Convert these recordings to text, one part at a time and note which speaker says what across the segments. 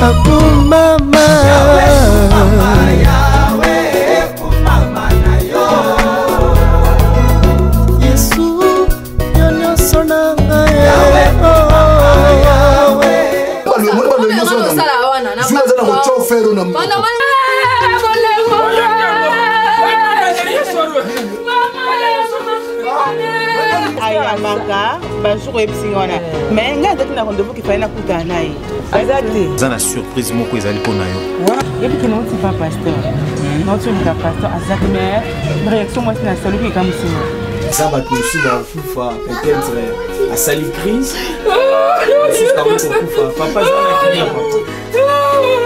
Speaker 1: Akumama Yesu Nyonya sonanga
Speaker 2: Ayamaka, bonjour et psingona. Mais nga ndaki na rendez-vous qui fallait na kuta naye. Azati.
Speaker 3: Ça na surprise moko ezali pona yo.
Speaker 2: Et puis non c'est pas pasteur. Non tu n'es pas pasteur azati mais réaction moi c'est na salut qui comme ça.
Speaker 4: Ça va tout sous la fufa peut-être à sali crise. C'est pas beaucoup fufa. Papa ça na kinya papa.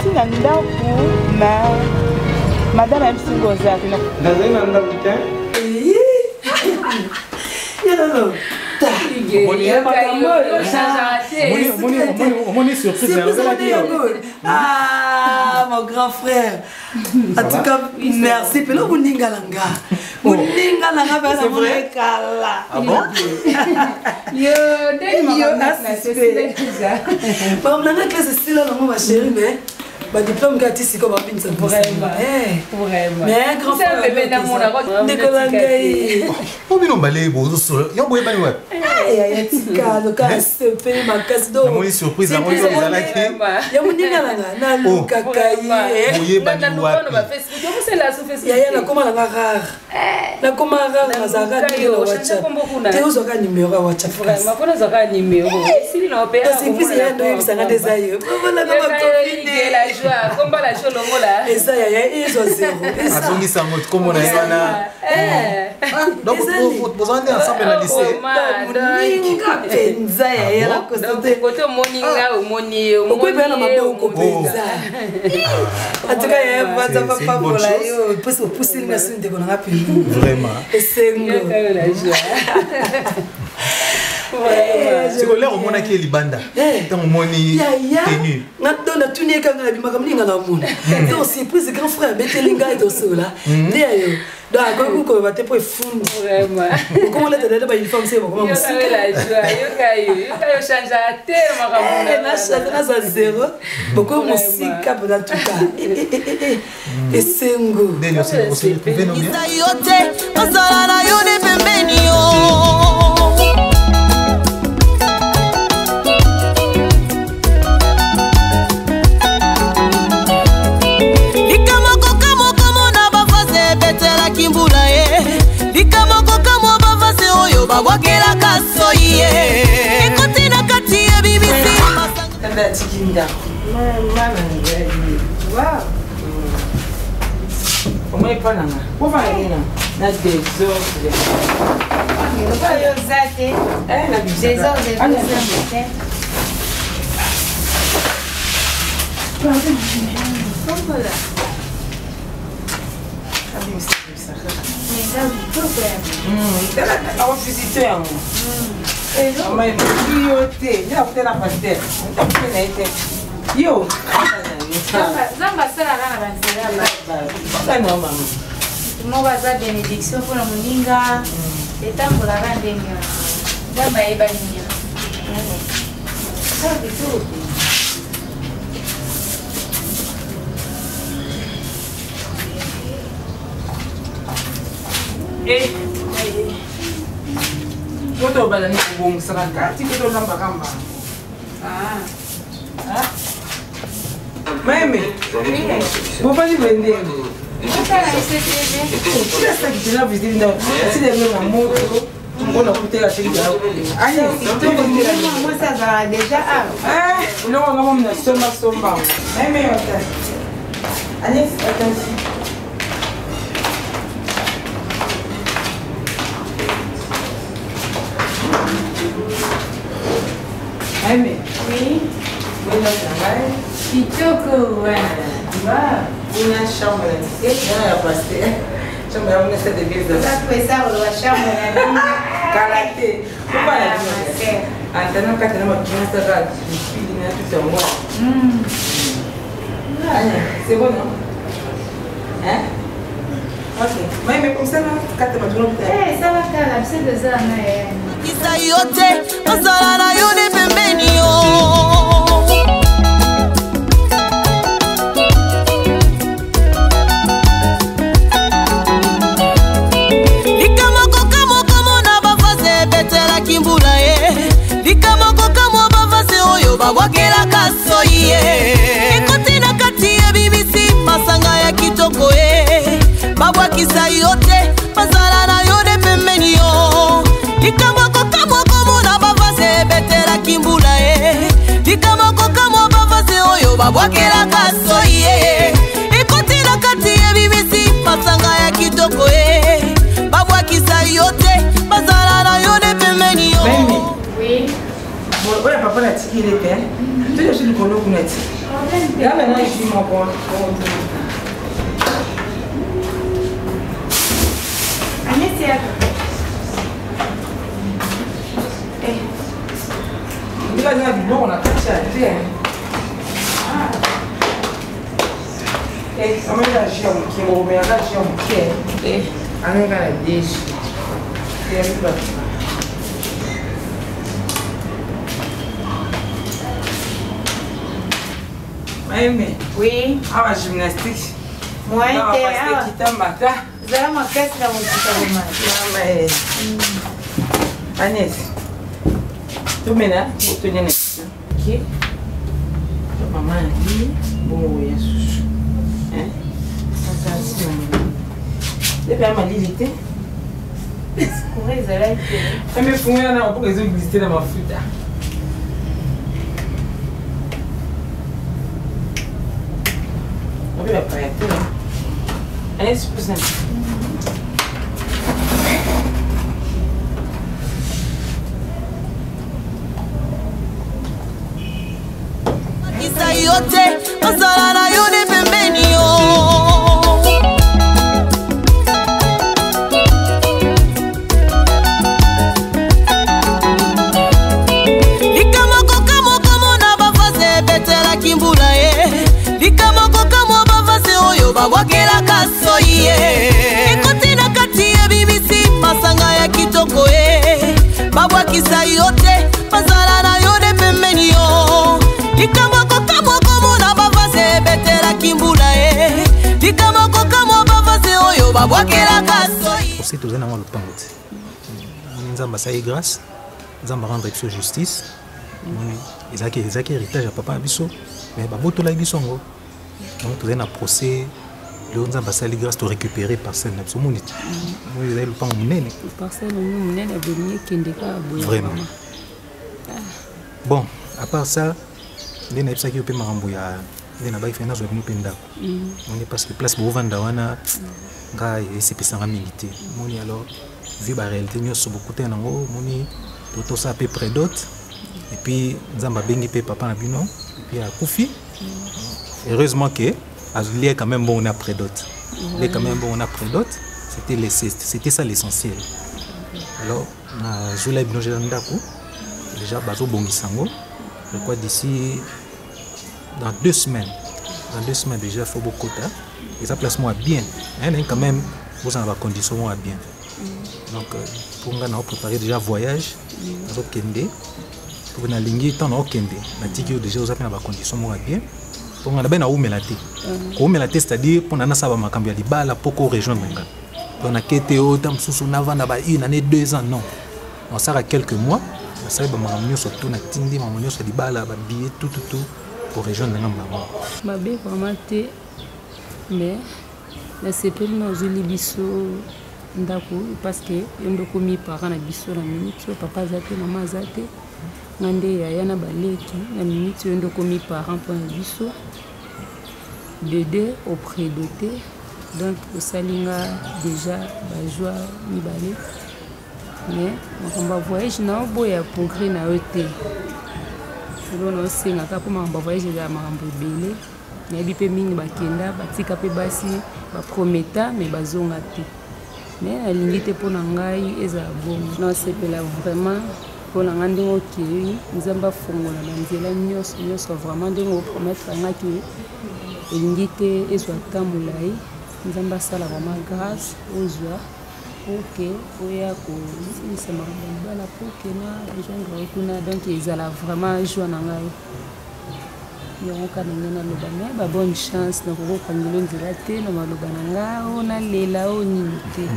Speaker 2: Tina ndaku na madame M. Ngozati na.
Speaker 4: Ndazai na ndaku te.
Speaker 5: Non. Ah, mon grand frère. En tout cas, merci. Mais là, vous n'êtes pas là. Vous n'êtes pas là. C'est vrai. Ah bon? Bah diplôme gâté c'est comme un pince vraiment mais un grand frère bébé d'amour Nicolas Gaye
Speaker 3: on vient emballer bozo sur yo boye bani ouais
Speaker 5: ya tika donc c'est payé ma casse d'eau
Speaker 3: moi surprise à moi ils allaient
Speaker 5: ya muninga na luka kai
Speaker 3: boye bani ouais
Speaker 5: ya na koma na rare na koma rare na zaka ni WhatsApp te uzo ka numéro WhatsApp
Speaker 6: vraiment pour uzo ka numéro si na opéra
Speaker 5: c'est plus ya ndo bisanga des aïeux voilà na ma copine
Speaker 6: combat la cholongo là
Speaker 5: et ça y a ils ont zéro
Speaker 3: azongi sango comme on a yana donc vous en êtes ensemble dans le lycée
Speaker 5: moninga penza ya la
Speaker 6: côté moninga au moni au
Speaker 5: moni na maboko penza atuka ya baza papa bola yo puso pusili na sinde kona ngapi
Speaker 3: vraiment
Speaker 5: esengo
Speaker 3: c'est que l'air au monde qui est libanda tant au monde tenu
Speaker 5: na tunie kanga na bimaka mninga na mona donc surprise grand frère betelinga et dosola ndeyo donc ko ba te po fund
Speaker 6: vraiment
Speaker 5: comment la tête ba uniforme c'est comment
Speaker 6: musique la joie yo kayo changer terme makamuna
Speaker 5: na chata za zéro beaucoup musique cap dans tout cas et sengo
Speaker 3: ndenyo c'est aussi trouver nos
Speaker 1: bien yote osala na yo ne pembeni yo Wagera kasoye ikotina kati ya BBC
Speaker 5: tanda tikinda mama ngadi wow omwe pananga kuva ina na dezo
Speaker 6: yo zate
Speaker 5: na
Speaker 6: dezo
Speaker 5: on visiter et non mais yoté là vous êtes la pasteur yo
Speaker 6: zamba sala kana bansela
Speaker 5: ça non maman
Speaker 6: mo baza bénédiction pour la moninga etambola kandenga zamba eba ninya ça c'est tout
Speaker 5: Moto bala ni kubong saraka tiko lamba kamba meme boba ni vende essa que já visite não se deve na moto on a coûté la chérie aïe
Speaker 6: moi ça va déjà
Speaker 5: non on va me somba meme Agnès attention.
Speaker 6: Oui.
Speaker 5: Oui, là, travail.
Speaker 6: Kitoko, ouais.
Speaker 5: Tu vois, une chambre, il y a la pasteur. Chambre, on essaie de vivre dans
Speaker 6: ça. Ça, ça, on va chambre.
Speaker 5: Karaté. Pourquoi la vie? En tenant qu'à tenir ma petite sœur, je suis dans tout un mois. C'est bon, non? Hein? Ok. Mais comme ça, là, quand tu vas tout le temps.
Speaker 6: Eh, ça va, Kala, c'est de ça, mais.
Speaker 1: Isayote, osala na yo ne pembeni yo ekoti na kati ya BBC masanga ya kitoko babwakisa yo te bazala na yo de pembeni yo likamoko kamoko mona bavase betela kimbula likamoko kamo bavase oyo babwakelaka soyi ekoti na kati ya BBC masanga ya kitoko babwakisa yo te bazala na yo de pembeni yo.
Speaker 5: Oui. Bon, ouais, papa l'a tiré les pères. Tu sais, je suis le colo pour net. Et là, maintenant, je suis mon bon.
Speaker 6: Agnès, c'est à
Speaker 5: Il va dire, bon, on a pas de chat. Eh, on met la chienne, qui est au meilleur, la chienne, qui est. Eh, on est dans la dish. C'est un peu.
Speaker 6: Oui.
Speaker 5: Ah, gymnastique.
Speaker 6: Moi,
Speaker 5: c'est Agnès, tu mets là, tu te donnes. Ok. Maman dit, bon, oui, hein? Attention. C'est pas mal, il était. Mais pour moi, on peut exister dans ma flûte. On va pas être là. Allez, c'est plus simple.
Speaker 1: Isayote, masala na yo de pembeni yo. Likamoko kamoko mona bavase betela kimbula likamoko kamo bavase oyo babwakelaka soyi ekoti na kati ya BBC masanga ya kitoko babwakisa yo te bazala na yo de pembeni yo likamoko kamoko mona bavase betela kimbula likamoko kamo bavase oyo babwakelaka soyi
Speaker 3: aussi tous na lopango te nzamba sa grâce nzamba rendre biso justice ezaki héritage ya papa na biso mais babotola biso ngo donc tous na procès le nzamba sa grâce to récupérer parcelle na biso moni moi ezali lopango munene
Speaker 7: parcelle munene avenir kendeka boye
Speaker 3: vraiment bon à part ça ndé na ebisaki yo mpe makambo ya ndé na baifai nazwa bino mpe ndako moni parce que place boovanda wana nga esepesanga mingi te moni alors vu baréalité nyonso bokute nango moni totosa mpe prédote et puis nzamba abengi mpe papa na bino et puis akufi heureusement que il est quand même bon on a prédote il est quand même bon on a prédote c'était ça l'essentiel alors na jola bino jela ndako déjà bazo bongisango je crois d'ici dans 2 semaines déjà il faut beaucoup de temps et ça place moi bien hein, quand même vous en avez conditions moi bien donc pour nous préparer déjà voyage au Kende pour na lingi temps au Kende na tiki déjà vous avez na conditions moi bien pour nous na umelaté umelaté c'est-à-dire pour na saba makambi ya libala poko rejoindre nga on a quitté au temps sous na vanda ba 1 année 2 ans non on sera quelques mois ça va makambi surtout na tindi makambi sur libala ba billet tout pour rejoindre nga maman
Speaker 7: mabe vraiment te mais la sepel na joli biso ndako parce que ndoko mi parents na biso na minute papa zate maman zate ngande ya yana baleki na minute ndoko mi parents pour na biso de auprès doté donc salinga déjà ba joie mi balé mais on va voyage na boya progrès na yote on senga ka pour ma voyage ya mambo belé na bipe mingi bakenda batika pe basi ba prometa mais bazonga te mais alingi te pour ngai eza bon non c'est là vraiment pour ngai ndingo ki nzamba fongola na nzela nyos vraiment ndingo promettre ngaki elingi te ezwa tamulai nzamba sala vraiment grâce ozwa OK oya ko c'est marrant bala pour que na rejoindre kuna donc ezala vraiment joie na ngai yango kana ngena loba me ba bonne chance na ko kangelo nzela te na maloba na ngao na lela o nyite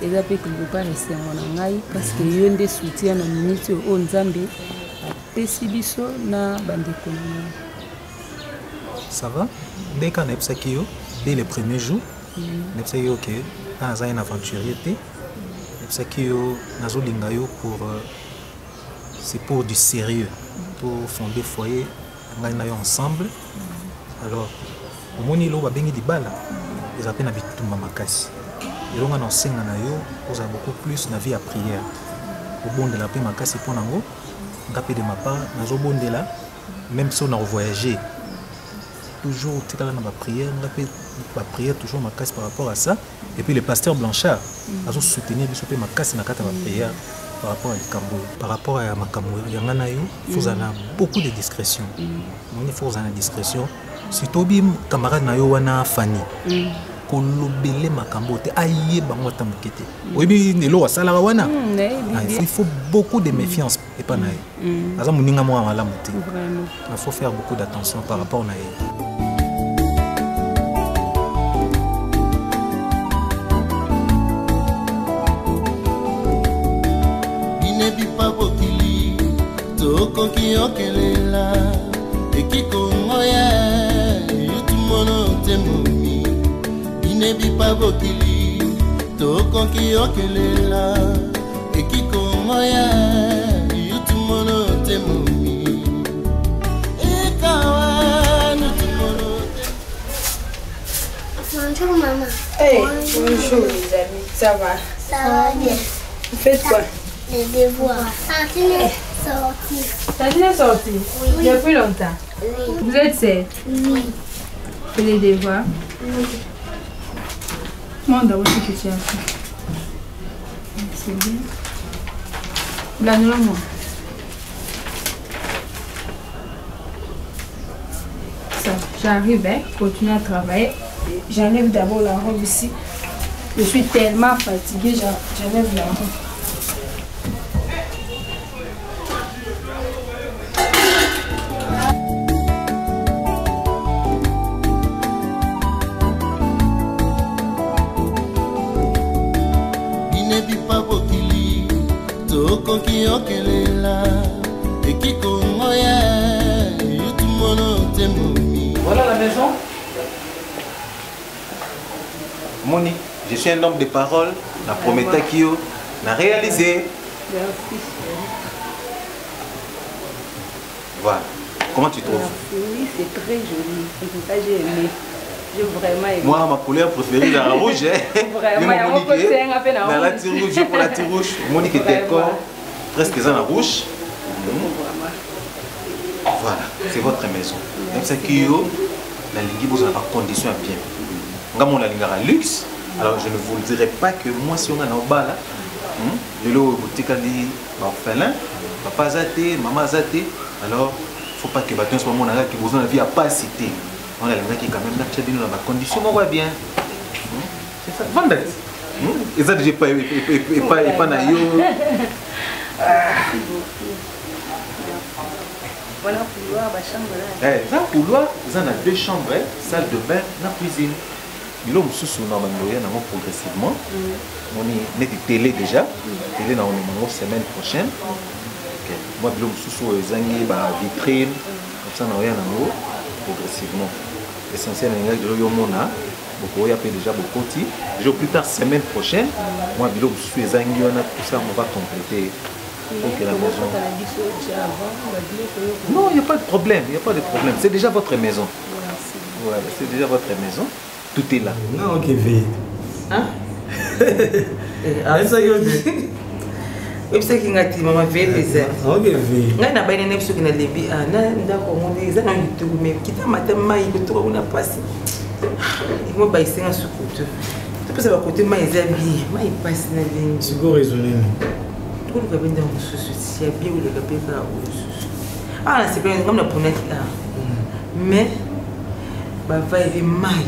Speaker 7: eza pe ko pas rester na ngai parce que yo nde soutien na minute o nzambe apesi biso na bandeko na
Speaker 3: ça va. Dès qu'on a pris dès les premiers jours, on a pris ok, dans un aventurier, on a pris nazolingayo pour c'est pour du sérieux, pour fonder foyer, on a ensemble. Alors, au moment où on a bengi di bala, ils appellent habitumba makasi. Et on a enseigné on a beaucoup plus na vie à prière. Au bon de la paix makasi pour nango, ngapé de ma part, nazo bon de là, même si on a voyagé. Toujours dans ma prière, ma prière toujours ma casse par rapport à ça. Et puis le pasteur Blanchard a soutenu ma casse dans ma prière par rapport à Cambo. Par rapport à ma Cambo, il y a beaucoup de discrétion. Il faut avoir discrétion. Surtout bim camarade na yo wana Fanny. Kolobele makambo te aye bango tamukete. Oui nelo wasala wana. Il faut beaucoup de méfiance et pas naï. Aza muninga mo malamu te. Il faut faire beaucoup d'attention par rapport à naï.
Speaker 8: Konki okelela ekiko ngoya yutumono temomi binebi pabokili to konki okelela ekiko ngoya yutumono temomi ekawa nutumono.
Speaker 6: Bonjour maman.
Speaker 9: Hey, bonjour les amis, ça va?
Speaker 6: Ça va bien.
Speaker 9: Vous faites quoi?
Speaker 6: Les devoirs. Sorti.
Speaker 9: T'as déjà sorti? Oui. Depuis longtemps?
Speaker 6: Oui.
Speaker 9: Vous êtes 7?
Speaker 6: Oui.
Speaker 9: Et les devoirs?
Speaker 6: Oui.
Speaker 9: Moi, on doit aussi que tu as fait. C'est bien. La nuit, moi. Ça, j'arrive, hein, continue à travailler. J'enlève d'abord la robe ici. Je suis tellement fatiguée, j'enlève la robe.
Speaker 8: Konki okelela ekiko ngoya yutumono temomi.
Speaker 3: Voilà la maison. Moni, je suis un homme de parole. La promesse Kio n'a réalisé. Voilà. Comment tu trouves?
Speaker 7: Oui, c'est très joli. C'est ça que j'ai aimé. J'ai vraiment aimé.
Speaker 3: Moi, ma couleur préférée, c'est la rouge.
Speaker 7: Vraiment, il y a mon côté, un peu
Speaker 3: dans la tire rouge, pour la tire rouge. Monique est d'accord. Presque dans la rouge. Voilà, c'est votre maison. Même ça qui la ligue vous a pas condition à bien. Quand on a la luxe, alors je ne vous le dirai pas que moi si on a un bas là, de l'eau boutique à dit orphelin, papa zaté, maman zaté, alors faut pas que bateau ce moment là qui vous en a vie à pas citer. On a les gens qui quand même là dans la condition on voit bien. C'est ça. Vendette. Et ça déjà pas na yo.
Speaker 7: Merci beaucoup. Voilà couloir, ma chambre là.
Speaker 3: Dans le couloir, ils en a 2 chambres, salle de bain, la cuisine. Il y a progressivement. On est net télé déjà. Télé dans une semaine prochaine. Moi, il y a une vitrine. Comme ça, on a progressivement. L'essentiel, c'est que on a beaucoup, il y a déjà beaucoup de petits. Plus tard, semaine prochaine, moi, il y a tout ça, on va compléter. Donc, la maison. Non, il n'y a pas de problème. Il n'y a pas de problème. C'est déjà votre maison. Voilà, c'est déjà votre maison. Tout est là.
Speaker 4: Non, ok, V.
Speaker 5: Hein?
Speaker 4: C'est ça que
Speaker 5: je sais que tu m'as fait des airs.
Speaker 4: Ok, V.
Speaker 5: Je n'ai pas de nez sur le début. Je n'ai pas de nez sur le début. Je n'ai pas de nez sur le début. Je n'ai pas de nez sur le début. Je n'ai pas de nez sur le début. Je n'ai pas de nez sur le début. Je n'ai pas de nez sur le début. Ah, c'est bien comme la promesse là. Mais, je vais mal.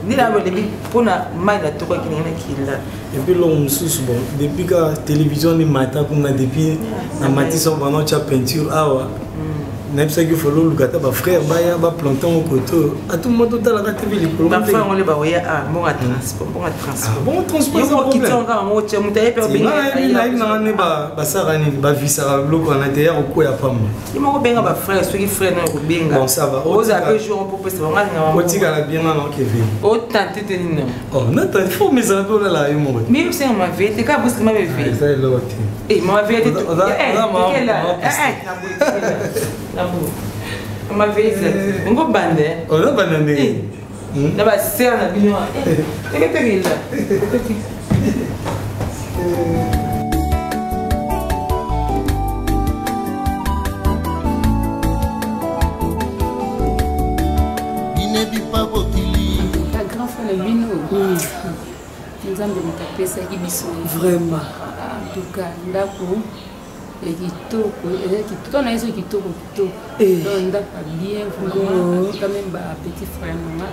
Speaker 5: Ni la début pour na mal la tour qui n'est là.
Speaker 4: Et puis l'homme sous bon depuis que la télévision ni matin comme na depuis na matin sont pendant la peinture ah ouais n'importe qui follow le gâteau ba frère baya ba planton au côté à tout le monde total la TV les colons
Speaker 5: ba frère on les ba oya ah bon transport
Speaker 4: bon transport
Speaker 5: ça qui t'en ga mo che mutaye pe
Speaker 4: bien na ne ba sara ni ba visara loko na terre au quoi ya pam
Speaker 5: il mo benga ba frère ceux qui frère na ko benga
Speaker 4: bon ça va
Speaker 5: aux après jour pour passer on ga
Speaker 4: o tika la bien na Kevin
Speaker 5: o tante tenino
Speaker 4: oh non t'as faut mes ados là yo mo
Speaker 5: mais c'est ma vie te ka bus ma vie
Speaker 4: ça est l'autre
Speaker 5: eh ma vie te na bu ma vez ngo bande
Speaker 4: ona banane
Speaker 5: na ba ser na bino e que tegila
Speaker 8: bine bipa bokili
Speaker 7: la grand frère bino nzambe mutapesa ki biso
Speaker 10: vraiment
Speaker 7: en tout cas ndako et kitoko na yeso kitoko donc ndako bien vraiment quand même ba petit frère maman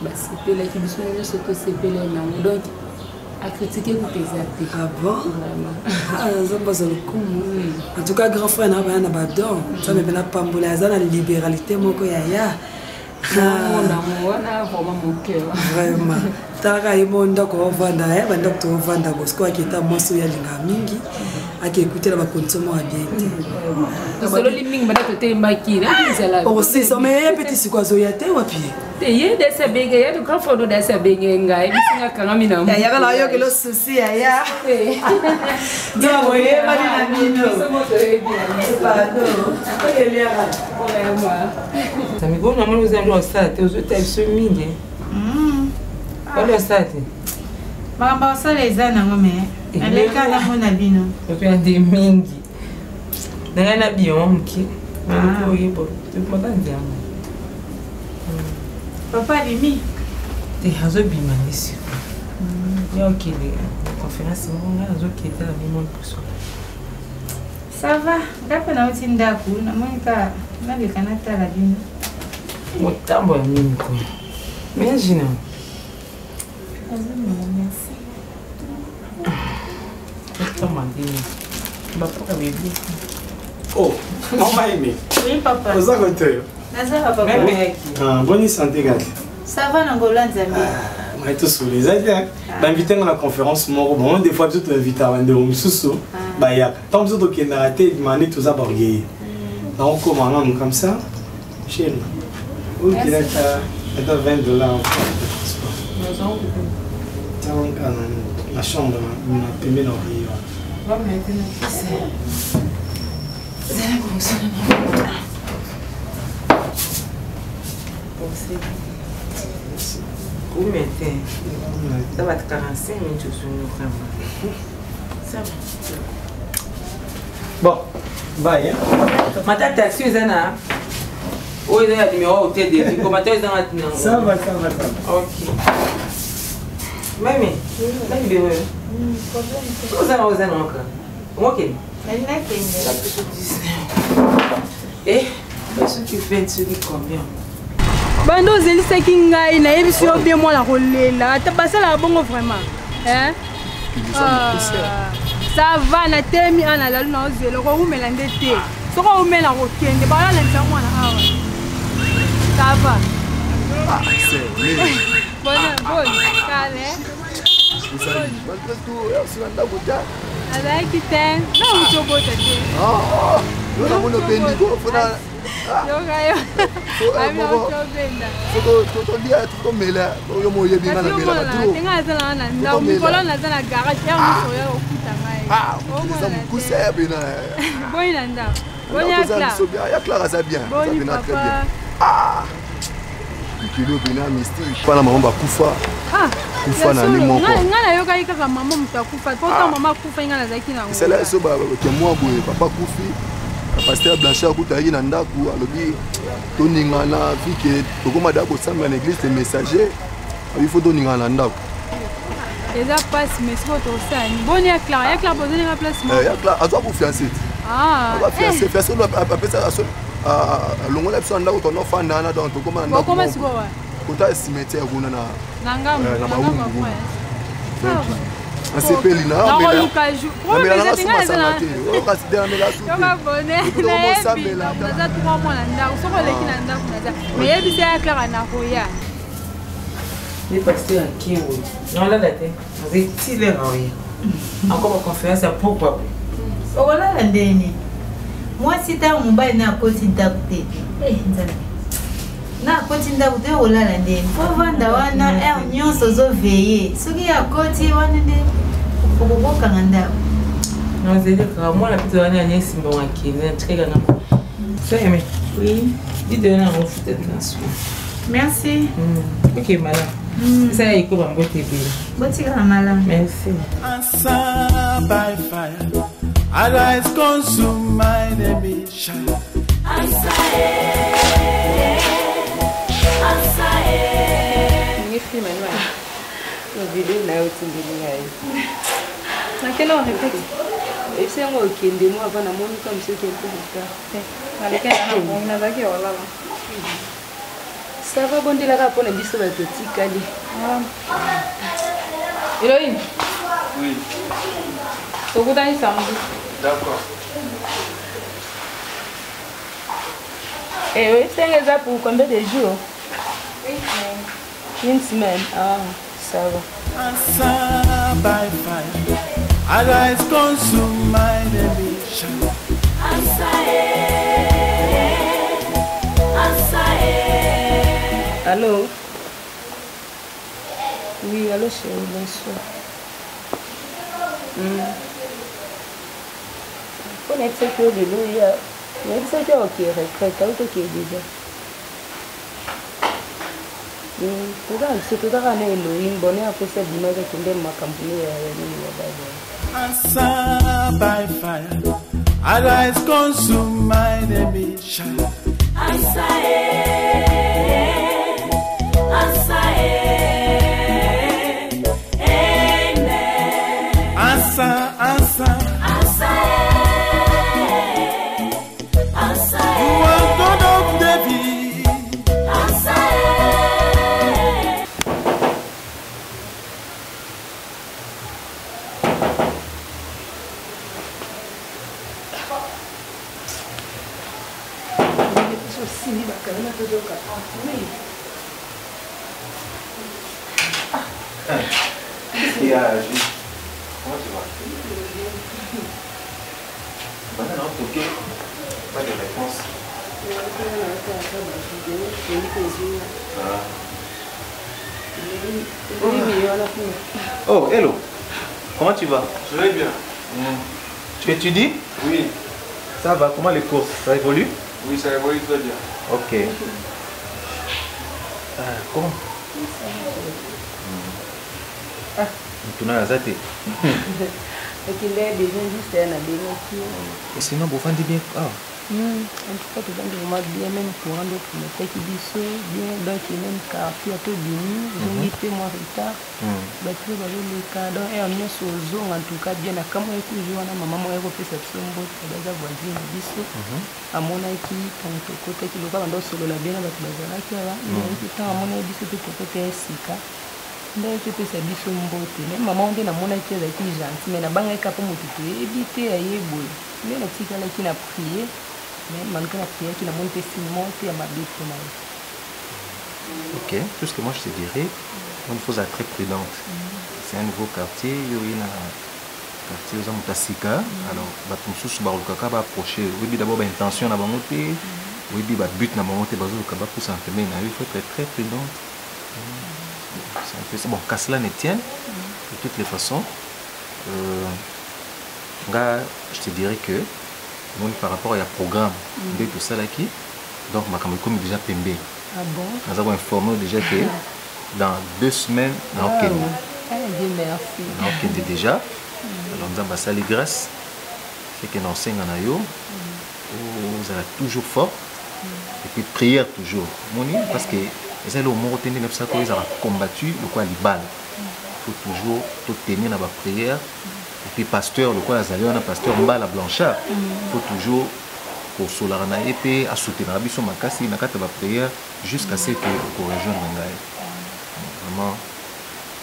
Speaker 7: basepelaki biso nyonso tosepela nango donc acritiquer kopeza te
Speaker 10: ah bon nzambe aza lokumu en tout cas grand frère na baya na badon nzambe mpe na pambola aza na libéralité moko yaya
Speaker 7: wana vraiment mon cœur
Speaker 10: vraiment taka ye mo ndako ovanda ya bandako tovanda bosiko akita mwasi oyo alinga mingi akekutela bakondition moko ya bien te
Speaker 7: sololi mingi bandako telembaki
Speaker 10: osisa mais ye peti siko azoya te wapi
Speaker 7: ye desa benge ye to grand frère desa benge ngai bisinga kangami na
Speaker 10: ya yaka na yo kelo souci ya ndio ye bali na mino pardon oyeliaka
Speaker 5: Sami bona mwana uzambi osate uzota biso mingi. Wala osate.
Speaker 6: Mama osale eza nango me. Aleka na mona bino.
Speaker 5: Oto ya de mingi. Nanga na biyo mki. Ko yibo. Tu mabanza.
Speaker 6: Papa limi.
Speaker 5: Te hazo bima nisi. Ya okile. Conférence monga hazo kete la bimo puso.
Speaker 6: Ça va. Ngapi na uti ndaku na monika na lekana tala bino.
Speaker 5: Motambo ya mingi ko. Imagine.
Speaker 6: Merci.
Speaker 4: Oh, maman aimé.
Speaker 6: Oui, papa.
Speaker 4: Vous avez côté.
Speaker 6: Nazara papa.
Speaker 4: Bonne santé, gars.
Speaker 6: Ça va, Nangola Nzambe.
Speaker 4: Je suis sous les aides. Invité à la conférence, bon, des fois, je te invite à vendre un sous-sous. Tant que tu as été demandé tout ça, donc, comment comme ça, chérie. Où tu as $20 la chambre, on a payé nos riz.
Speaker 6: Va maintenant,
Speaker 5: Où mettez? Ça va être 45 minutes sur nous, vraiment. Ça va.
Speaker 4: Bon, bye.
Speaker 5: Madame, taxi, vous en avez? Oui, il y a des numéros au TD. Comment tu es dans la tenue?
Speaker 4: Ça va.
Speaker 5: Ok. Mamie, mamie, bien. Vous en avez encore? Ok. Eh, ce que tu fais, tu dis combien?
Speaker 9: Bando ozelisaki ngai nayebisi yo bien mwana kolela ata basala bongo vraiment ça va natelemi ana lalu na ozela koumela nde te soko oumela kokende baolalakisa mwana awa ça va kale azalaki te na utobota te
Speaker 8: kufa na ni moko
Speaker 9: nga nayokaki kaka mama moto akufa po ta mama akufa nga nazalaki nango
Speaker 8: esala so bakemwa boye papa kufi pasteur Blanchard akutaki na ndako alobi toningana vike tokoma da kosambela na église de messager il faut toningana na ndako
Speaker 9: eza pasi mais siko tosani boni ya Clara bozoni na place moko
Speaker 8: ya Clara azwa kufiancé fiancé apesa longola biso na ndako tonofandana donc tokoma na ndako
Speaker 9: bokoma sikowa
Speaker 8: kota cimetière kuna na
Speaker 9: ngambo
Speaker 8: bawungu asepeli na
Speaker 5: Les pasteurs qui non là la tête vous êtes les rien encore confiance à pourquoi
Speaker 6: voilà la dernière moi si t'as mon bail n'a pas si t'apte na koti ndaku te olala ndeni po vanda wana nyonso ozoveye soki ya koti wana nde okokokanga ndaku
Speaker 5: nazaleka mwana pete wana anyesimba wakili natikekanga Saime, oui. Dis-le à mon foutu de la soie.
Speaker 6: Merci.
Speaker 5: Ok, madame. Ça y est, comment vous êtes bien?
Speaker 6: Boti kamala.
Speaker 5: Merci.
Speaker 11: Answer by fire. Arise, consume my enemy. Answer.
Speaker 2: Ngifi manwa. No video na utindini yayi. Nakela répète. Et c'est moi qui ai des mois avant la montre comme ce qui est pour le cas. Ça va bon de la rapone à biso petit kali. Héroïne.
Speaker 11: Oui.
Speaker 2: Au bout d'un samedi.
Speaker 11: D'accord.
Speaker 2: Et oui, c'est ça pour combien de jours? Une semaine. Ah, ça va.
Speaker 11: Answer by fire. Arise, consume my enemy.
Speaker 2: Allô? Oui, allô chérie, bonsoir. On est fait que de l'eau, il y a... Il y a ça qui est retraite, qui est déjà. C'est tout à l'heure, Elohim, bonnet à pousser l'image qui est ma campagne.
Speaker 11: Answer by fire. Arise, consume my enemy.
Speaker 3: Comment tu vas? Non, ok. Pas de réponse. Oh, hello. Comment tu vas?
Speaker 11: Je vais bien.
Speaker 3: Tu étudies?
Speaker 11: Oui.
Speaker 3: Ça va, comment les courses? Ça évolue?
Speaker 11: Oui, ça évolue très bien.
Speaker 3: Ok. Comment? Tu n'as pas été. Et sinon, vous vendez bien?
Speaker 2: En tout cas, tu vas vraiment bien, même pour rendre le petit biseau, bien, donc il y a même quartier, un peu béni, donc il était moins retard. Donc, tu vas le cadre, et on est sur le zone, en tout cas, bien, à comme on est toujours, on a maman, on a fait cette somme, on a voisin, le biseau, à mon avis, quand tu côté qui le va, on doit sur la bien, avec la zone, qui va, il y a un petit temps, à mon avis, c'est tout côté Sika. Donc, tu peux se dire sur mon côté, mais maman, on est à mon avis, elle est gentille, mais la banque est capable de éviter à y ébouler. Mais la petite, elle qui a prié. Mais malgré la prière qu'il a monté monté à ma bête.
Speaker 3: Ok, tout ce que moi je te dirais, il faut être très prudente. C'est un nouveau quartier, il y a un quartier aux Amoutassika. Alors, tout ce qui va approcher, oui, d'abord l'intention à monter, oui, le but à monter, il faut être très prudente. Bon, qu'à cela ne tienne, de toutes les façons, je te dirais que par rapport à programme de tout ça là qui donc ma comme déjà pembé.
Speaker 2: Ah bon?
Speaker 3: Nous avons informé déjà que dans 2 semaines dans
Speaker 2: Dieu
Speaker 3: merci. Donc déjà alors nous avons ça les grâces c'est que nous enseignons en ayo vous êtes toujours fort et puis prière toujours moni parce que les allons au tenir neuf ça qu'ils ont combattu le quoi les balles faut toujours tout tenir dans la prière. Et puis pasteur, le quoi on a pasteur Mbala Blanchard. Il faut toujours pour solarana épée à soutenir la biso makasi na kata ba prière jusqu'à ce que pour rejoindre ngai. Vraiment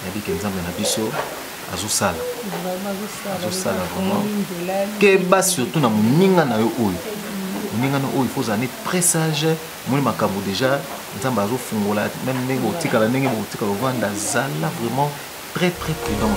Speaker 3: il y a dit que nzambe na biso azosala vraiment keba surtout na moninga na yo oyo moninga na oyo il faut être très sage moni makambo déjà nzambe azofungola même ndenge botikala ndenge botikala ovanda zala vraiment très très prudent.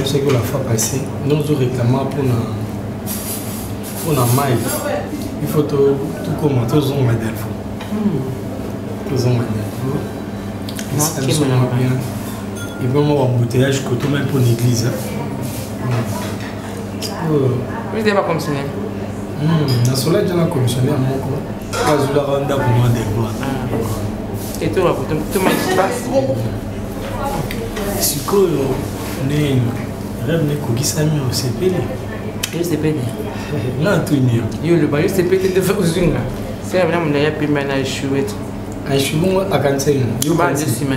Speaker 4: Ce que la fois passée, nous avons réclamé pour la maille. Il faut tout commenter aux hommes modèles. Aux hommes modèles. Ça nous sommes bien. Et vraiment, embouteillage que tout même pour l'église.
Speaker 5: Vous n'êtes pas commissionnaire?
Speaker 4: La soleil déjà commissionnaire à mon corps. Pas de la rendre pour moi des voix.
Speaker 5: Et tout le monde se passe.
Speaker 4: C'est quoi le rêve ne kokisami au CPD.
Speaker 5: Le CPD.
Speaker 4: Là tout ni.
Speaker 5: Yo le ba CPD de Fuzunga. C'est vraiment mon ya pima na chouette.
Speaker 4: Un chouon à Kansen.
Speaker 5: Yo ba de sima.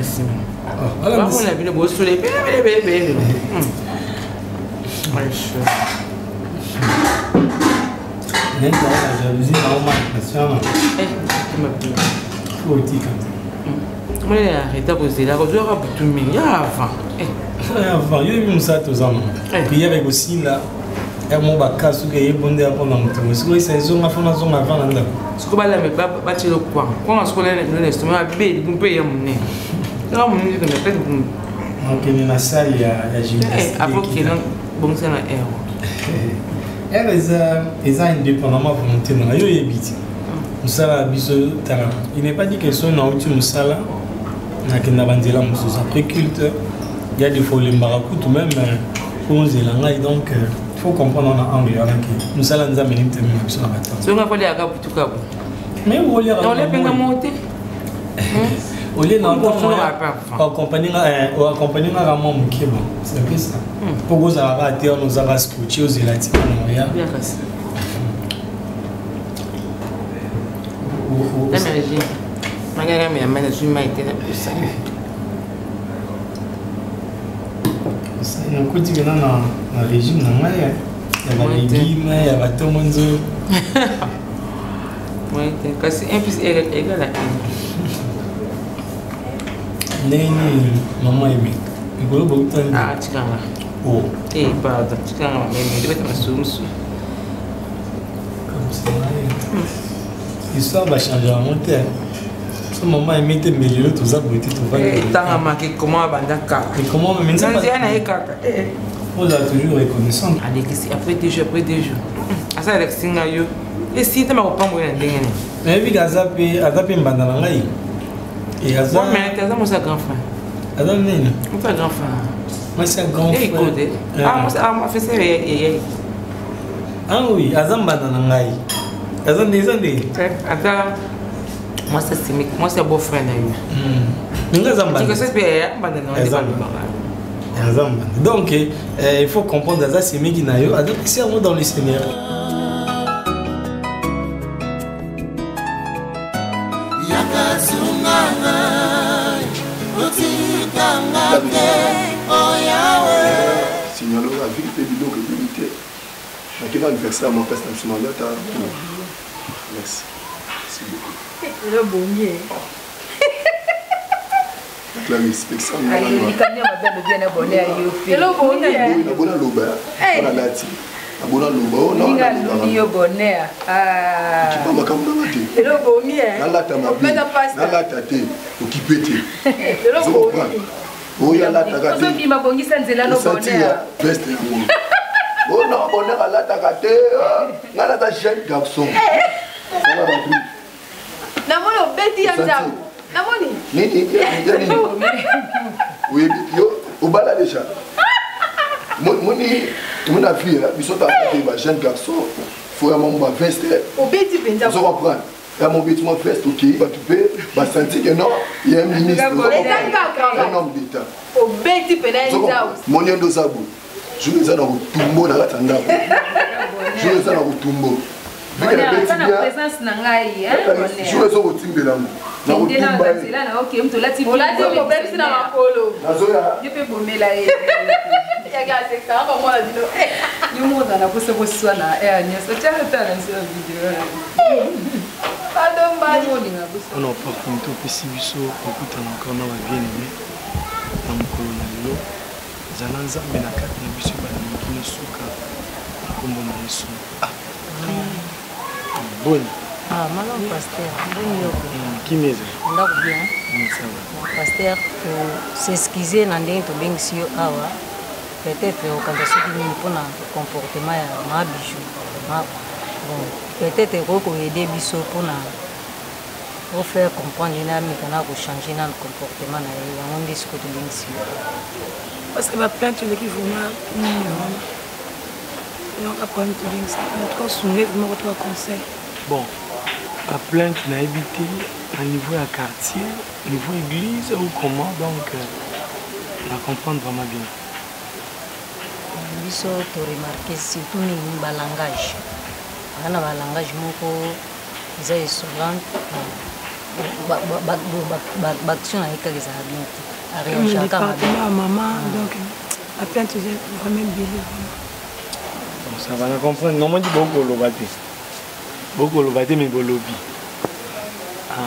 Speaker 5: Ah, alors on a vu le beau soleil. Bébé. Ouais, chou.
Speaker 4: N'est pas la jalousie normal,
Speaker 5: eh, tu m'as
Speaker 4: faut dire.
Speaker 5: Moi arrêté poser la robe à tout mais avant.
Speaker 4: Avant, il y a eu ça tous ans. Puis il y avait aussi là, il y a mon bac qui est bon de apprendre en tout. Ce que c'est zone avant la zone avant là. Ce que balai mais pas le coin. Quand on se connaît le instrument B, vous payez mon nez. Là mon nez de mettre bon. Donc il y a une salle il y a gymnastique. Avant qu'il bon c'est la air. Ils ont indépendamment pour monter dans la yo yebiti. Musala biso tara. Il n'est pas dit que son na outil musala na kenda bandela mususa après culte. Il y a des fois les maracouts même pour nous élancer donc il faut comprendre en anglais avec nous allons nous amener une terminale sur la bataille. Si on a parlé à Cap tout Cap. Mais où on les peine à monter. On les n'a pas accompagner à Ramon Mukeba. C'est que ça. Pour vous avoir raté on nous a scotché aux élatifs en Montréal. Bien cassé. La magie. Magaga mais amène sur maïté la plus ça. Il y a un côté qui est dans le régime, il y a des légumes, il y a des tomates. Oui, c'est un peu égal à maman aimée. Il y a beaucoup de temps. Ah, tu as oh. Eh, pardon, tu as mais tu vas te soumettre. Comme ça. L'histoire va changer à monter. Maman aimait te mélanger tout ça pour être tout va. Et t'as remarqué comment Bandaka. Et comment même ça. On l'a toujours reconnaissant. Allez, après des jours. À ça, avec Singayo. Et si tu m'as pas envoyé un ding. Mais puis Gazapi Bandana. Et Azam. Mais t'as mon grand frère. Azam Nene. Mon grand frère. Moi, c'est un grand frère. Ah, moi, fait ça. Ah oui, Azam Bandana. Azam des années. Attends. Moi c'est beau-frère. Donc il faut comprendre que c'est qui c'est dans le Seigneur.
Speaker 8: Signalo la vérité du lot de qui va anniversaire à mon père national. Merci.
Speaker 6: Le bonnier.
Speaker 8: La respect.
Speaker 6: Allez, il connaît ma belle bien abonné à Yofi. Le bonnier.
Speaker 8: La bonne loba. La lati. La bonne loba.
Speaker 6: Non. Il y a bonnet. Ah.
Speaker 8: Tu pas ma caméra maté.
Speaker 6: Le bonnier.
Speaker 8: La lata ma. La lata té. Occupé.
Speaker 6: Le bonnier.
Speaker 8: Oh ya lata ka.
Speaker 6: Vous avez ma bonnie sans zéla le bonnet.
Speaker 8: Best. Oh non, bonnet la lata ka té. Na lata jeune garçon. Ça va pas.
Speaker 6: Namoni obeti ya nzabu. Namoni.
Speaker 8: Nini? Oui, yo, obala déjà. Mon fille, biso ta ba jeune garçon, faut mon ba veste.
Speaker 6: Obeti penza.
Speaker 8: Vous comprenez? Là mon vêtement mon veste OK, ba tu peux ba sentir que non, il y a un ministre. Un homme d'État.
Speaker 6: Obeti penza nzabu.
Speaker 8: Mon yendo zabu. Je les ai dans le tombeau dans la tanda. Je les ai dans le tombeau.
Speaker 9: présence na ngai
Speaker 8: je vais au timbela
Speaker 4: on opportunité opesi biso kokutana encore na babieneme na mokolo na lelo zala nzambe na kati na biso balingi nosuka na kombo na yesu boni
Speaker 12: Madame Pasteur,
Speaker 4: qui m'est
Speaker 12: bien. Pasteur, s'excuser dans des bien awa. Peut-être quand je suis pour un comportement ma bijou. Bon, peut-être qu'on aider biso pour faire comprendre pour changer notre comportement dans un discours de bien.
Speaker 10: Parce que ma plainte qui vraiment non après tout bien ça. En tout cas, soulever votre conseil.
Speaker 4: Bon. La plainte n'a évité à niveau à quartier, niveau église ou comment, donc on va comprendre vraiment bien.
Speaker 12: Biso to remarquer surtout ni langage. Ana ba langage moko isa souvent baction na ikageza bien.
Speaker 10: Réagir comme maman donc la plainte est vraiment bien.
Speaker 4: Bon ça va comprendre. Non moi dit beaucoup le baté. Beaucoup le baté mais bolobi.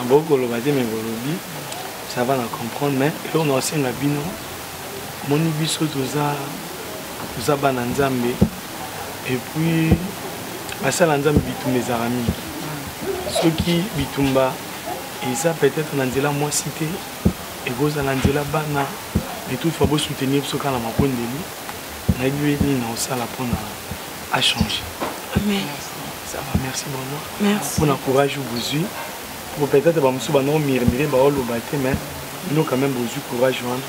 Speaker 4: Beaucoup le baté mais bolobi. Ça va la comprendre mais on a aussi la bino. Mon biso toza bana nzambe et puis basala nzambe bitumba ezala mingi soki bitumba eza peut-être na nzela mwasi te ekozala na nzela bana mais toutefois bosoutenir biso kaka na mabondeli nayebi nini na osala mpona achanger.
Speaker 10: Amen.
Speaker 4: Ça va, merci vraiment.
Speaker 10: Merci.
Speaker 4: Pour le courage vous pour peut-être bamosusu banao miremire baoloba te mais bino quand même bozwi courage wana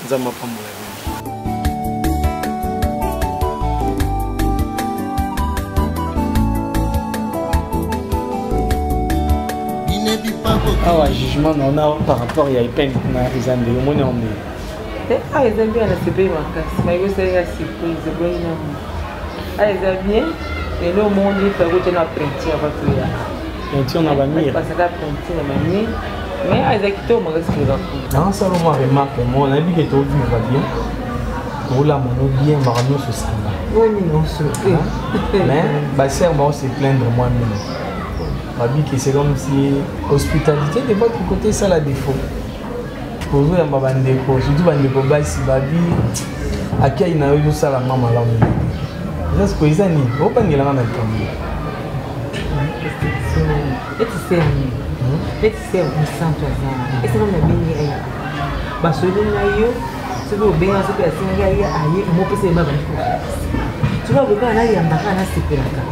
Speaker 4: nzambe apambola bino. Awa jugement on a par rapport à Ipen na izande omoni ombe.
Speaker 5: Izande ana sebe makasi mais c'est la surprise bonne. Izande bien et le monde il faut que tu na peinture parce que
Speaker 4: peinture na ba mire.
Speaker 5: Parce que la peinture na ba mire mais Izande to mo risque là.
Speaker 4: Dans ça on remarque moi on a dit que tout va bien. Tout la mono bien marno ce ça.
Speaker 5: Oui non ce.
Speaker 4: Mais ba sœur va se plaindre moi-même. Que c'est comme si hospitalité de votre côté ça la défaut pour vous en babandeko surtout bandeko basi babi akai na yo sala mama la mu est-ce que ils ani opangela na kambi
Speaker 5: et c'est un centre et c'est comme la bini aya basolo na yo c'est que bien ça que singa ya aye mo pese ba bandeko tu vas voir na ya mbaka na sipelaka.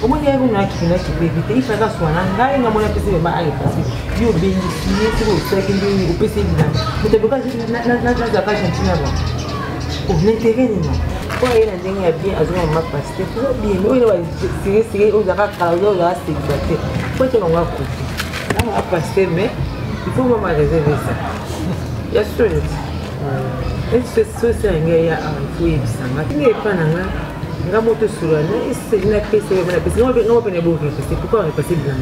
Speaker 5: Comment est-ce qu'on a qui peut éviter? Il faut que soit là. Là, il y a mon PC de bail parce que Dieu bénit. C'est au second béni au PC de là. Mais tu peux pas dire na pas chanter là. Au l'intérêt non. Quand il y a des gens bien à jouer en map parce que tout bien. Mais il va tirer aux arabes carlo là c'est exact. Faut que l'on va couper. Là on va passer mais il faut vraiment réserver ça. Il y a sûr. Et c'est un gars il faut y ça. Il n'est pas là. La moto sur la c'est une pièce de la pièce. Non, pas ne beau c'est pourquoi on est passé blanc.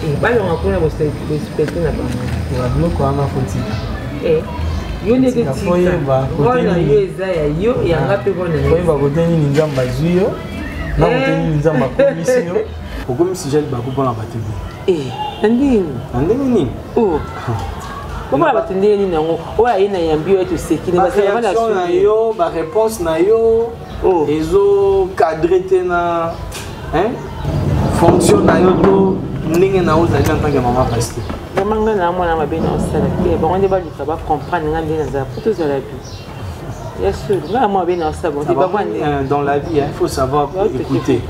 Speaker 5: Et bah on a pour la bosse de la banque.
Speaker 4: La bloc on a foutu.
Speaker 5: Eh, yo ne dit pas. Voilà, yo ezaya yo ya ngape bona.
Speaker 4: Foi ba koteni nzamba zuyo. Na koteni nzamba komisiyo. Comme si j'ai ba ko bona bateli.
Speaker 5: Eh, ndini. Oh. Comment va te dire non? Ouais, il y a un bio et tout ce qui n'est pas
Speaker 4: la yo, ba réponse na yo. Oh, ezo cadré tena hein fonction na yo to ndenge na oza en tant que maman pasteur.
Speaker 5: Maman na mwana mabena osala ke ba onde ba lika ba comprendre ngande na za pour tous la vie. Bien sûr, na moi bena osala bon ba bwana
Speaker 4: dans la vie il faut savoir écouter.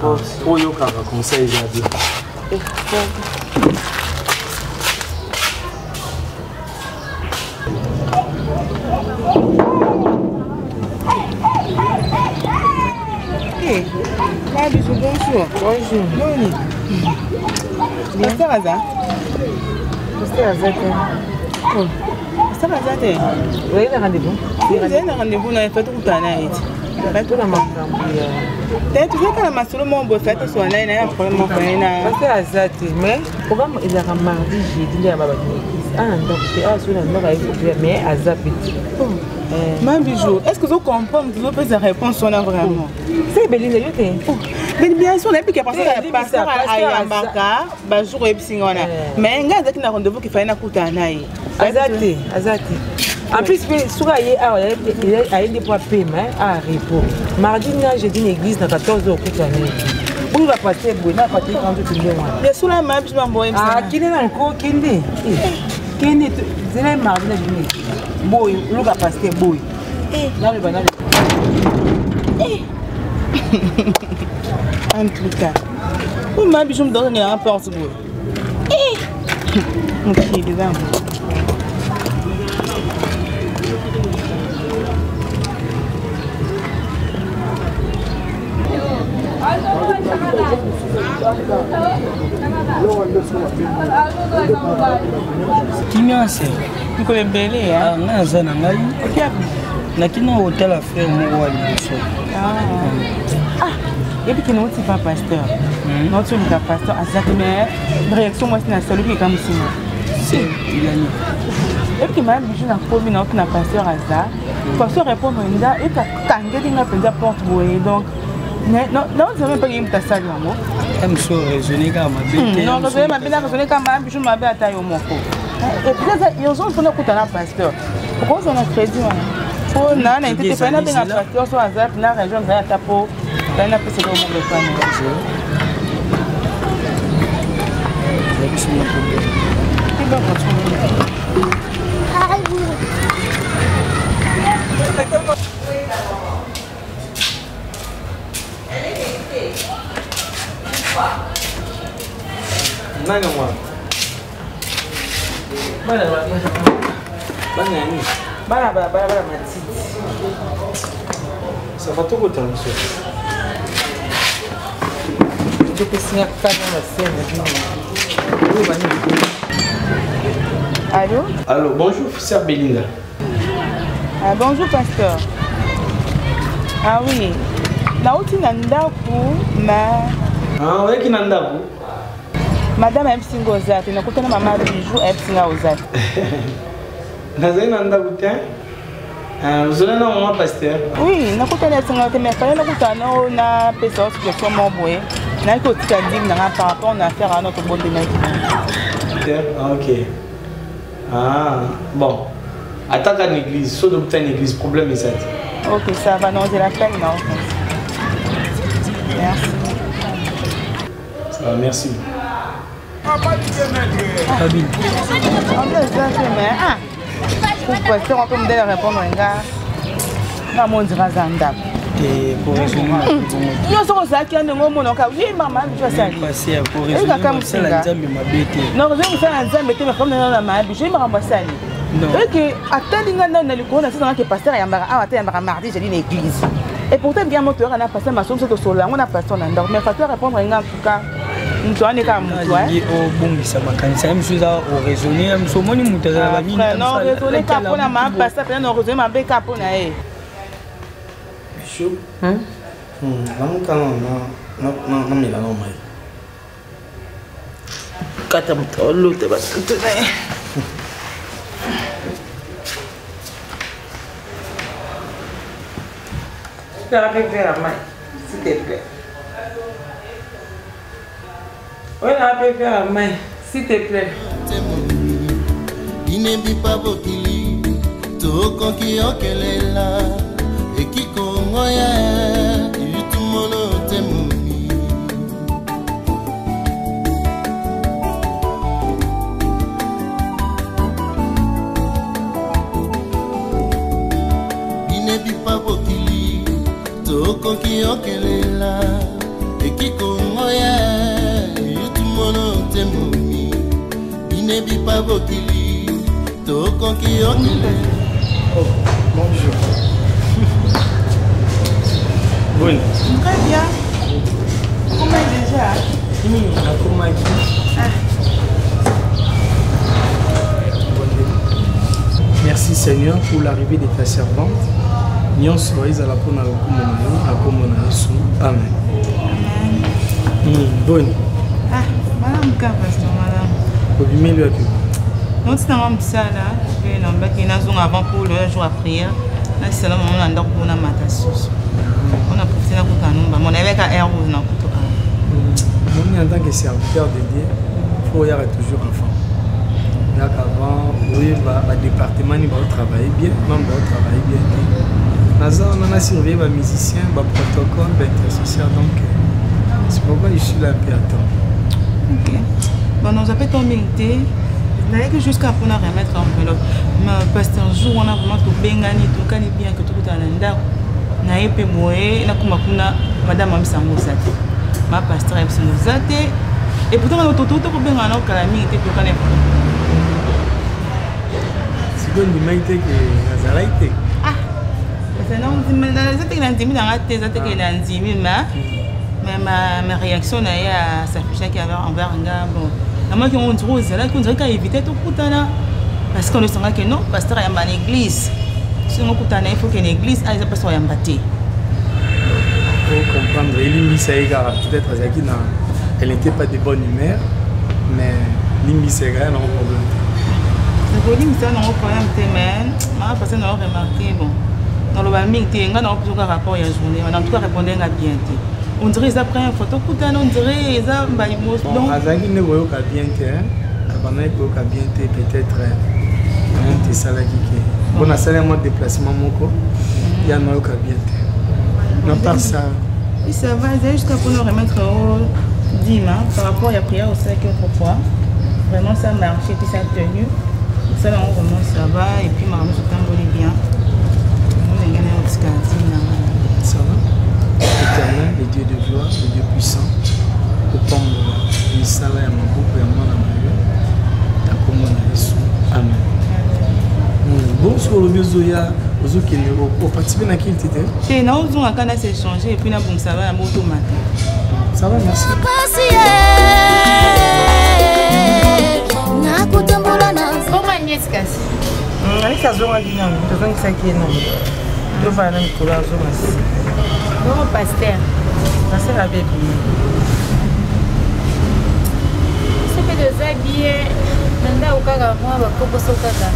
Speaker 4: Trop yo ka conseil ya bien.
Speaker 5: Bonjour. Bonjour. Pasteur Aza. Pasteur Aza. Pasteur Aza. Vous avez un rendez-vous? Vous avez un rendez-vous dans le fait de Koutana. tona makambo
Speaker 13: ya tozokala masolo moko boye fai tosola naye naye na problème moko naye na
Speaker 5: parce aza te mais programme ezalaka mardi jeudi nde ya babaki na église ana ndako te awa soki na ndako ayekopea mais aza petit
Speaker 13: ma bijou est ce que ozocomprendre tozopesa réponse wana vraiment
Speaker 5: c'est belinda yo te
Speaker 13: bien sûr nayebi ke pasteur ayambaka bajour oyebisinga wana mais ngai azalaki na rendez-vous kifai nakutana naye
Speaker 5: aza te en plus soki aye awa ayende po apema a repos mardi na jeudi na église na 14 okutana ye oyo bapaster boye na paster kanzo tende wana
Speaker 13: yesula ma biso bamboyebisa
Speaker 5: kende na nko kende zela mardi na jeudi na église boye oloba paster boye naloba
Speaker 13: en tout cas oyo ma biso mudokangela porte boye mokili zangu
Speaker 14: Kimia
Speaker 13: mikolo ebele
Speaker 14: ngai aza na ngai nakina hotela frère moko wa liboso
Speaker 13: yebi kene oti pa pasteur noti olika pasteur azaki mais réaction mwasi na saloki eka mosima yebi ke maya bijo na komi na oti na pasteur aza pasteur répondre nda ekakangeli nga mpenza porte boye donc naozame mpeke yemuta sali yango
Speaker 14: moso raisonné kaka mabe
Speaker 13: non raisonné mabe na raisonné kaka maya bijo mabe ata yo moko epuis yozo mpona okuta na pasteur okozwa na crédit wana po na na intete fai nabenga pasteur so aza na région nzai ata po fai napesaka omoko efane
Speaker 4: Nani mwa? Bana
Speaker 5: matiti.
Speaker 4: Ça va tout autant, monsieur.
Speaker 5: Je peux signer quand même la
Speaker 13: Allô?
Speaker 4: Allô, bonjour, sœur Belinda.
Speaker 13: Ah, bonjour, pasteur. Ah oui. Nauti nandaku ma.
Speaker 4: Ah, ouais, qui nandaku?
Speaker 13: Madame Epsinga Ozate, nakutana mama bijou Epsinga Ozate.
Speaker 4: Nazali nandaku te? Vous avez un moment, pasteur?
Speaker 13: Oui, nakutana Epsinga Ozate, mais fallait nakutana na pesa situation mo boye. Na ko tika digne na par rapport à faire à notre bonne démarche.
Speaker 4: Ok. Ah, bon. Attaque à l'église, saut de une église, problème est ça.
Speaker 13: Ok, ça va, non, j'ai la peine, non. Merci.
Speaker 4: Ça va, merci.
Speaker 14: Habib.
Speaker 13: Pasteur, on peut me donner la réponse, non, mon Dieu, Zanda.
Speaker 14: Et pour résumer,
Speaker 13: yo soko zaki ande ngo mono ka oui mama bicho sali
Speaker 14: passer pour résumer ça la nzambe mabete
Speaker 13: non je me fais un nzambe te mais comme na ma bicho mama sali et que attendinga na likona c'est que pasteur yambara a ata yambara mardi j'ai dit l'église et pourtant bien moteur na pasteur masom c'est sola on a pasteur na ndor mais pasteur répondre nga en tout cas mutwane ka mutwa
Speaker 14: o bongisa makanisa msuza o raisonner mso moni mutazala ba mini
Speaker 13: non raisonner ka pona ma pasteur non raisonner ma be ka pona e
Speaker 4: Chou. Non, mais là, non, mais.
Speaker 5: Kata mtolo te basutu na ye. Tu as fait faire la main, s'il te plaît. Oui, on a fait faire la main, s'il te plaît.
Speaker 15: Inebi pa bokili, toko ki okelela. Ekikomoya yutumono temumi Binebi pabokili toko kiokelela Ekikomoya yutumono temumi Binebi pabokili toko kiokelela.
Speaker 4: Oh, bonjour. Bonne.
Speaker 13: Très bien. Comment déjà?
Speaker 4: Comment Merci Seigneur pour l'arrivée de ta servante. nyonso ezala mpona lokumu na yo na kombo na Yesu. Amen. Boni.
Speaker 13: Madame ka pasteur madame.
Speaker 4: Obimeli wapi?
Speaker 13: Non c'est un msala, je n'amba qui n'a zone avant pour le jour à prière. Là c'est là moment ndako kuna matasus. On a porté na kutanumba, mon avec à air ou na kutoka.
Speaker 4: Moi en tant que serviteur de Dieu, faut y avoir toujours enfant. Là qu'avant, oui, le département il va travailler bien, même va travailler bien. On a surveillé les musiciens, le protocole, l'intersocial, donc c'est pourquoi je suis là à temps.
Speaker 13: Ok. Bon, nous avons ton milité. Que jusqu'à pour nous remettre en vélo. Mais pasteur jour on a vraiment tout bengani, tout cani bien que tout à l'enda. Na epe moé, na kumakuna madame Amsango Zate. Ma pasteur Amsango Zate. Et pourtant on a tout pour bengana au calami était pour connaître.
Speaker 4: C'est bon du maïté que Nazaraïté.
Speaker 13: Ah. Parce que non, Zate il a intimi dans la tête, Zate il a intimi mais ma réaction à s'afficher qu'il y avait envers un gars bon. Moi qui on trouve là qu'on dirait qu'à éviter tout kutana parce qu'on ne sent que non pasteur y a une église si on kutana il faut qu'il y ait une église ah il pasteur y a bâti
Speaker 4: faut comprendre Limbi Saïga peut-être elle n'était pas de bonne humeur mais Limbi Saïga n'a pas de problème
Speaker 13: c'est Limbi Saïga n'a pas de problème mais ma personne n'a remarqué bon dans le balming tu as un peu rapport à la journée on a en tout cas répondu à bien on dirait qu'ils apprennent une photo, on dirait qu'ils ont une émotion.
Speaker 4: Bon, Azaki ne voit pas bien, peut-être un salarié qui bon, on a seulement déplacement, il y a un autre bien. Non, pas ça.
Speaker 13: Oui, ça va, jusqu'à pour nous remettre au dimanche par rapport à la prière au 5 heures pourquoi. Vraiment, ça marche et puis ça a tenu. Ça, on vraiment, ça va et puis, maman, je t'envoie bien. On a gagné au Scandine.
Speaker 4: Ça va? Éternel, le Dieu de gloire, le Dieu puissant, au pommes de l'Isala et mon groupe et moi dans ma vie, ta commande Jésus. Amen. Bon, sur le Biozoya, au participer à qui il était?
Speaker 13: Et nous avons un canal s'échanger et puis nous avons ça va à moto matin.
Speaker 4: Ça va, merci.
Speaker 6: Comment Agnès Kassi?
Speaker 5: Agnès Azonga Guinan, tu as ça qui est non. Tu vas aller Nicolas Azonga.
Speaker 6: Bon pasteur.
Speaker 5: Pasteur a bébé.
Speaker 6: C'est que de ça bien. Nanda ukaka moi bakoko sokaka.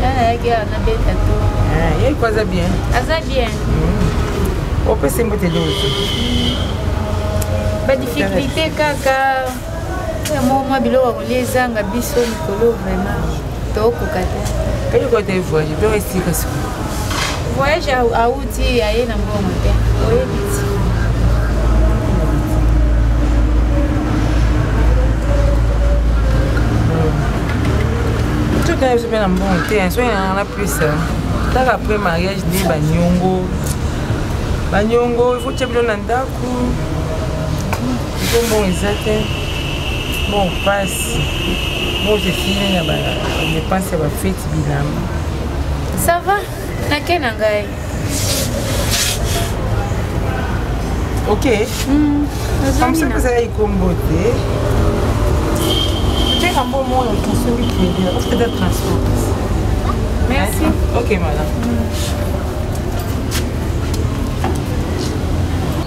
Speaker 6: Ah yake na beta to.
Speaker 5: Ah, yeye kwaza bien.
Speaker 6: Aza bien.
Speaker 5: On peut se monter d'autres.
Speaker 6: Ba difficulté kaka. Moi bilo wakoleza nga biso mikolo vraiment. Toko kata.
Speaker 5: Kayo ko te voyage, do esti kaso.
Speaker 6: Voyage à Outi, à Yéna Mbongote. Oui, vite.
Speaker 5: Tout est bien en bon temps. Soit on a plus ça. Après mariage, dit Banyongo. Banyongo, il faut que tu aies un ndaku. Il faut bon exact. Bon passe. Bon je finis là bas. Je pense à la fête bilan.
Speaker 6: Ça va? Laquelle nangai?
Speaker 5: Ok. Comme ça que ça aille comme beauté. Tu as un bon mot avec un celui qui est bien. On fait des transports.
Speaker 6: Merci.
Speaker 5: Ok madame.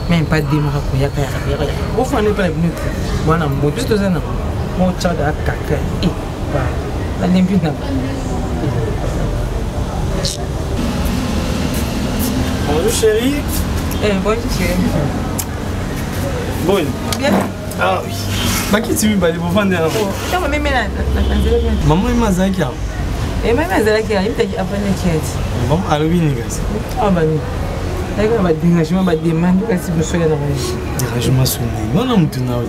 Speaker 5: Même pas de démarrer pour y aller. Vous faites pas les minutes. Moi non, moi juste deux ans. Moi tu as de caca. Et voilà. La limpide là.
Speaker 4: Bonjour chérie.
Speaker 5: Bonjour chérie.
Speaker 4: Bonne.
Speaker 5: Bien.
Speaker 4: Ah oui. Bah qui tu veux parler pour vendre là?
Speaker 5: Tu vas même là.
Speaker 4: Maman est mazakia.
Speaker 5: Et même mazakia, il t'a dit après le chat.
Speaker 4: Bon, alors oui les gars.
Speaker 5: Ah bah oui. D'accord, bah dérangement, bah demande que si vous soyez dans la
Speaker 4: dérangement sonné. Non non, tu n'as
Speaker 5: pas.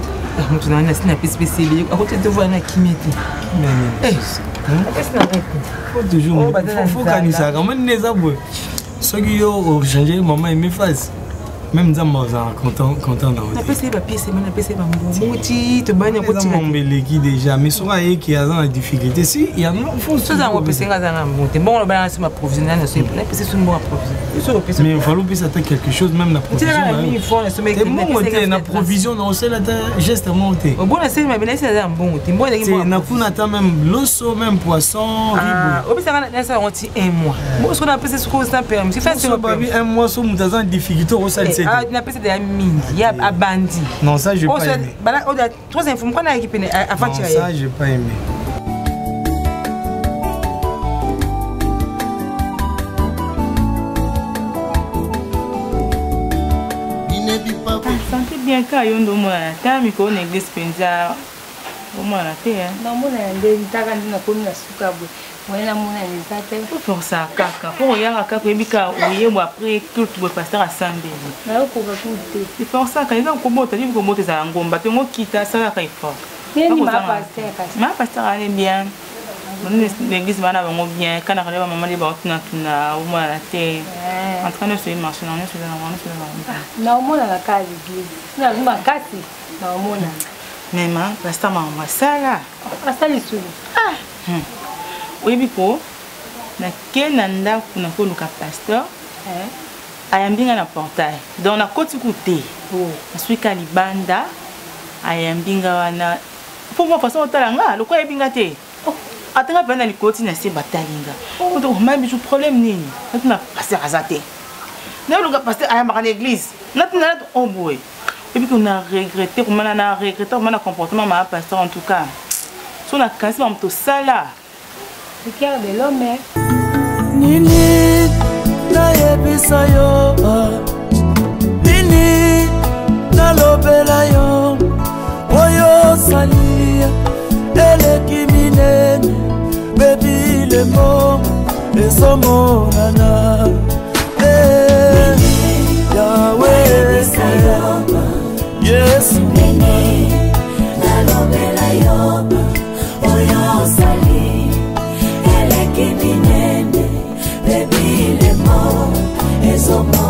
Speaker 5: Tu n'as pas de spécial. À côté de voir na kimeti.
Speaker 4: Mais faut toujours faut canisa quand même les abos. Ce qui yo changer maman me fasse. Même Zambazar, content dans
Speaker 13: la PC va pièce, mais la PC va mouti, te bagne
Speaker 4: pour tirer. Mon déjà, mais soit qui a dans la difficulté, si il y a non faut.
Speaker 13: Ça ça on peut se ngaza na monter. Bon le balance ma provisionnel, c'est la PC c'est une bonne provision.
Speaker 4: Mais il faut plus attaquer quelque chose même la provision.
Speaker 13: Il faut le sommet.
Speaker 4: La provision non c'est la geste monter.
Speaker 13: Au bon c'est mais bien c'est un bon. Tu bon
Speaker 4: c'est na kuna ta même l'osso même poisson, ribo.
Speaker 13: Au plus ça on tient un mois. Bon ce qu'on a PC ce qu'on ça permis. C'est facile
Speaker 4: un mois sur mutasan difficulté au sel.
Speaker 13: Ah, il a passé des mines, il y a un bandit.
Speaker 4: Non, ça, j'ai pas aimé.
Speaker 13: On a 3 infos, qu'on a équipé avant de tirer.
Speaker 4: Ça, j'ai pas aimé.
Speaker 2: Santé bien quand il y a un homme, quand il y a une église penza, au moins la paix.
Speaker 7: Non, moi, je suis en train de faire
Speaker 2: pour ça, caca. Pour y avoir caca, puis quand on y après tout le pasteur à Sambé. C'est pour ça quand il y a un combo, tu dis que tu as un combat, tu quittes ça là quand il faut. Ma pasteur allait bien. L'église va avoir bien. Quand on arrive à maman, il va au moins la tête. En train de se marcher, on est sur la
Speaker 7: non, moi, la case d'église. Non, ma case. Non, moi.
Speaker 2: Mais ma pasteur m'a envoyé ça là.
Speaker 7: Pasteur les sous.
Speaker 2: Oui, biko, na quel nanda kuna ko luka pasteur, ayambinga na portail. Dans la côte côté, na suika libanda, ayambinga wana. Pour moi façon talanga, le quoi ayambinga te. Atanga bana li côté na se batalinga. Donc même du problème nini. Na pasteur azate. Na luka pasteur ayamba na église. Na oh boy. Et puis on a regretté, on a regretté mon comportement ma pasteur en tout cas. So na kansi ma mto sala.
Speaker 7: Le cœur de l'homme.
Speaker 11: Nini nayebisa yo, nini nalobela yo, oyo salia eleki minene, bebi le mo esomonana. Yahweh yes,
Speaker 16: nini nalobela yo, oyo salia minene, baby, le mot, et son mot.